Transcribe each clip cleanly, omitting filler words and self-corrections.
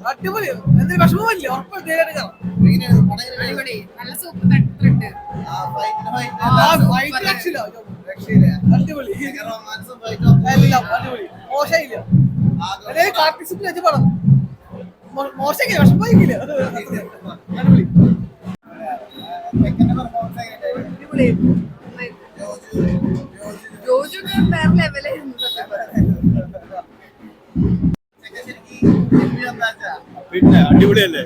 അടിപൊളി എന്തൊരു വിഷമമില്ല ഉറപ്പ് നല്ല സൂപ്പർ അടിപൊളി എല്ലാം അടിപൊളി മോശമില്ല കാർട്ടിസിപ്പിൽ വെച്ച് പടം മോശമില്ല വിഷമിക്കില്ല അടിപൊളി ജോജുക്ക് വേറെ ലെവലായിരുന്നു. പിന്നെ അടിപൊളിയല്ലേ,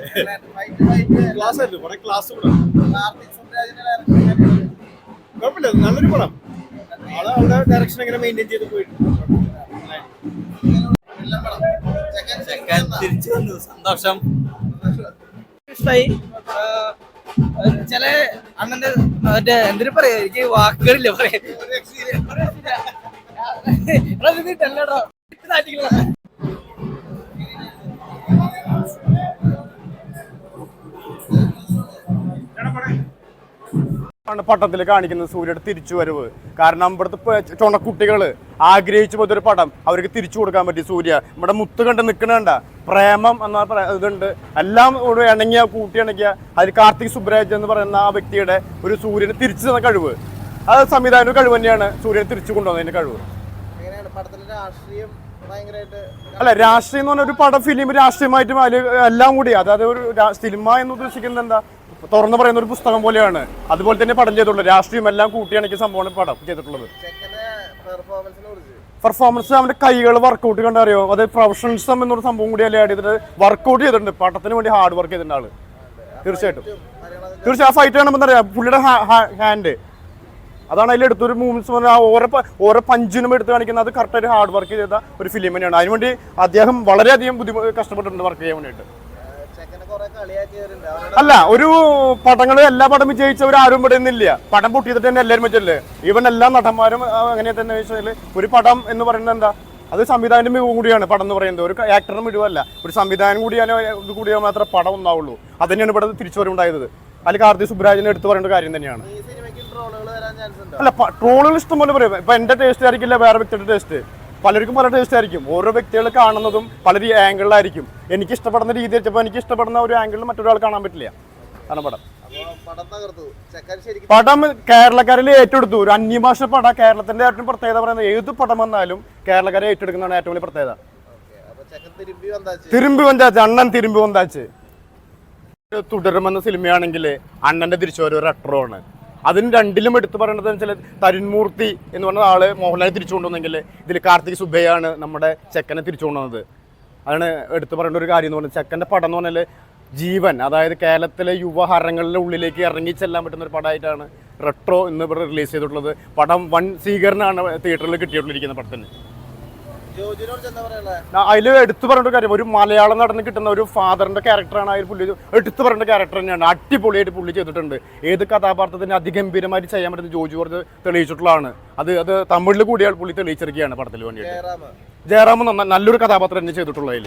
ക്ലാസ് ആയിരുന്നു പടം, ക്ലാസ് കുഴപ്പമില്ല, നല്ലൊരു പടം. ആളുടെ ഡയറക്ഷൻ എങ്ങനെ മെയിൻറ്റെയിൻ ചെയ്ത് പോയിട്ടുണ്ട്. തിരിച്ചു വന്നു, സന്തോഷം. ഇഷ്ടായി. ചില അണ്ണന്റെ മറ്റേ എന്തിനു പറയാ, എനിക്ക് വാക്കുകളില്ല പറയാ. പട്ടത്തിൽ കാണിക്കുന്ന സൂര്യയുടെ തിരിച്ചുവരവ്. കാരണം ഇവിടുത്തെ ചുണക്കുട്ടികള് ആഗ്രഹിച്ചു പോയൊരു പടം അവർക്ക് തിരിച്ചു കൊടുക്കാൻ പറ്റി. സൂര്യ നമ്മുടെ മുത്ത് കണ്ട് നിൽക്കണണ്ട, പ്രേമം എന്ന ഇതുണ്ട്, എല്ലാം ഒരു ഇണങ്ങിയ കൂട്ടി ഇണങ്ങിയ. അതിൽ കാർത്തിക് സുബ്രാജ് എന്ന് പറയുന്ന ആ വ്യക്തിയുടെ ഒരു സൂര്യനെ തിരിച്ചു തന്ന കഴിവ്, അത് സംവിധാന കഴിവ് തന്നെയാണ്. സൂര്യനെ തിരിച്ചു കൊണ്ടുവന്നതിന്റെ കഴിവ്. അല്ല, രാഷ്ട്രീയം എന്ന് പറഞ്ഞ ഒരു പടം ഫിലിം രാഷ്ട്രീയമായിട്ടും അതിൽ എല്ലാം കൂടി, അതായത് ഒരു സിനിമ എന്ന് ഉദ്ദേശിക്കുന്നത് എന്താ, തുറന്നു പറയുന്ന ഒരു പുസ്തകം പോലെയാണ്. അതുപോലെ തന്നെ പടം ചെയ്തിട്ടുള്ളത് രാഷ്ട്രീയം എല്ലാം കൂട്ടിയാണെങ്കിൽ സംഭവമാണ് പടം ചെയ്തിട്ടുള്ളത്. പെർഫോമൻസ്, അവന്റെ കൈകൾ വർക്കൗട്ട് കണ്ടറിയോ, അത് പ്രൊഫഷണലിസം എന്നൊരു സംഭവം കൂടി അല്ലേ ആഡ് ചെയ്തിട്ട് വർക്കൗട്ട് ചെയ്തിട്ടുണ്ട്. പടത്തിന് വേണ്ടി ഹാർഡ് വർക്ക് ചെയ്തിട്ടുണ്ട് ആള്. തീർച്ചയായിട്ടും ആ ഫൈറ്റ് കാണുമ്പോൾ എന്താ പറയാ, പുള്ളിയുടെ ഹാൻഡ് അതാണ് അതിലെടുത്തൊരു മൂവ്മെന്റ്സ് പറഞ്ഞാൽ ഓരോ പഞ്ചിനും എടുത്ത് കാണിക്കുന്നത്. അത് കറക്റ്റായിട്ട് ഹാർഡ് വർക്ക് ചെയ്ത ഒരു ഫിലിം തന്നെയാണ്. അതിനുവേണ്ടി അദ്ദേഹം വളരെയധികം കഷ്ടപ്പെട്ടിട്ടുണ്ട് വർക്ക് ചെയ്യാൻ വേണ്ടിയിട്ട്. അല്ല, ഒരു പടങ്ങൾ എല്ലാ പടം വിജയിച്ചവരാരും ഇവിടെ നിന്നില്ല. പടം പൊട്ടിയിട്ട് തന്നെ എല്ലാവരും വെച്ചല്ലേ. ഈവൻ എല്ലാ നടന്മാരും അങ്ങനെ തന്നെ വെച്ചാൽ ഒരു പടം എന്ന് പറയുന്നത് എന്താ, അത് സംവിധാനം മികവ് കൂടിയാണ്. പടം എന്ന് പറയുന്നത് ഒരു ആക്ടറിന് മികവല്ല, ഒരു സംവിധാനം ഇത് കൂടിയാൽ മാത്രമേ പടം ഒന്നാവുള്ളൂ. അത് തന്നെയാണ് ഇവിടെ തിരിച്ചുവരവുണ്ടായത്. അതിൽ കാർത്തിക് സുബ്രാജിനെ എടുത്തു പറയേണ്ട കാര്യം തന്നെയാണ്. അല്ല, ട്രോളുകൾ ഇഷ്ടംപോലെ പറയും. ഇപ്പൊ എന്റെ ടേസ്റ്റ് ആയിരിക്കില്ല വേറെ വ്യക്തിയുടെ ടേസ്റ്റ്, പലർക്കും പല ടേസ്റ്റ് ആയിരിക്കും. ഓരോ വ്യക്തികൾ കാണുന്നതും പല ആംഗിളിലായിരിക്കും. എനിക്ക് ഇഷ്ടപ്പെടുന്ന രീതി വെച്ചപ്പോൾ എനിക്ക് ഇഷ്ടപ്പെടുന്ന ഒരു ആംഗിളിൽ മറ്റൊരാൾ കാണാൻ പറ്റില്ല. ആണ് പടം കേരളക്കാരിൽ ഏറ്റെടുത്തു. ഒരു അന്യഭാഷ പടം കേരളത്തിന്റെ ഏറ്റവും പ്രത്യേകത പറയുന്നത്, ഏത് പടം വന്നാലും കേരളക്കാരെ ഏറ്റെടുക്കുന്നതാണ് ഏറ്റവും വലിയ പ്രത്യേകത. തിരുമ്പി വந்தாച്ച്, അണ്ണൻ തിരുമ്പി വந்தாച്ച്. തുടരുമെന്ന സിനിമയാണെങ്കിൽ അണ്ണന്റെ തിരിച്ചുവരവ് ഒരു റെട്രോ ആണ്. അതിന് രണ്ടിലും എടുത്തു പറയേണ്ടത് വെച്ചാൽ തരുൺമൂർത്തി എന്ന് പറഞ്ഞ ആള് മോഹൻലാൽ തിരിച്ചു കൊണ്ടുവന്നെങ്കിൽ ഇതിൽ കാർത്തിക് സുബ്ബയാണ് നമ്മുടെ ചെക്കനെ തിരിച്ചു കൊണ്ടുവന്നത്. അതാണ് എടുത്തു പറയേണ്ട ഒരു കാര്യം എന്ന് പറഞ്ഞാൽ. ചെക്കൻ്റെ പടം എന്ന് പറഞ്ഞാൽ ജീവൻ, അതായത് കേരളത്തിലെ യുവഹരങ്ങളുടെ ഉള്ളിലേക്ക് ഇറങ്ങി ചെല്ലാൻ പറ്റുന്ന ഒരു പടമായിട്ടാണ് റെട്രോ ഇന്ന് ഇവിടെ റിലീസ് ചെയ്തിട്ടുള്ളത്. പടം വൻ സ്വീകരണമാണ് തിയേറ്ററിൽ കിട്ടിയിട്ടുള്ളിരിക്കുന്ന പടത്തിന്. അതിൽ എടുത്തു പറയേണ്ട കാര്യം, ഒരു മലയാളം നടന്ന് കിട്ടുന്ന ഒരു ഫാദറിന്റെ ക്യാരക്ടറാണ് അതിൽ പുള്ളി എടുത്തു പറയേണ്ട ക്യാരക്ടർ തന്നെയാണ്. അടിപൊളിയായിട്ട് പുള്ളി ചെയ്തിട്ടുണ്ട്. ഏത് കഥാപാത്രത്തിന് അതിഗംഭീരമായിട്ട് ചെയ്യാൻ പറ്റുന്ന ജോജു പറഞ്ഞ് തെളിയിച്ചിട്ടുള്ളതാണ്. അത് തമിഴിൽ കൂടിയാൽ പുള്ളി തെളിയിച്ചിരിക്കുകയാണ് പടത്തിൽ വേണ്ടിയിട്ട്. ജയറാം നല്ലൊരു കഥാപാത്രം തന്നെ ചെയ്തിട്ടുള്ളതിൽ.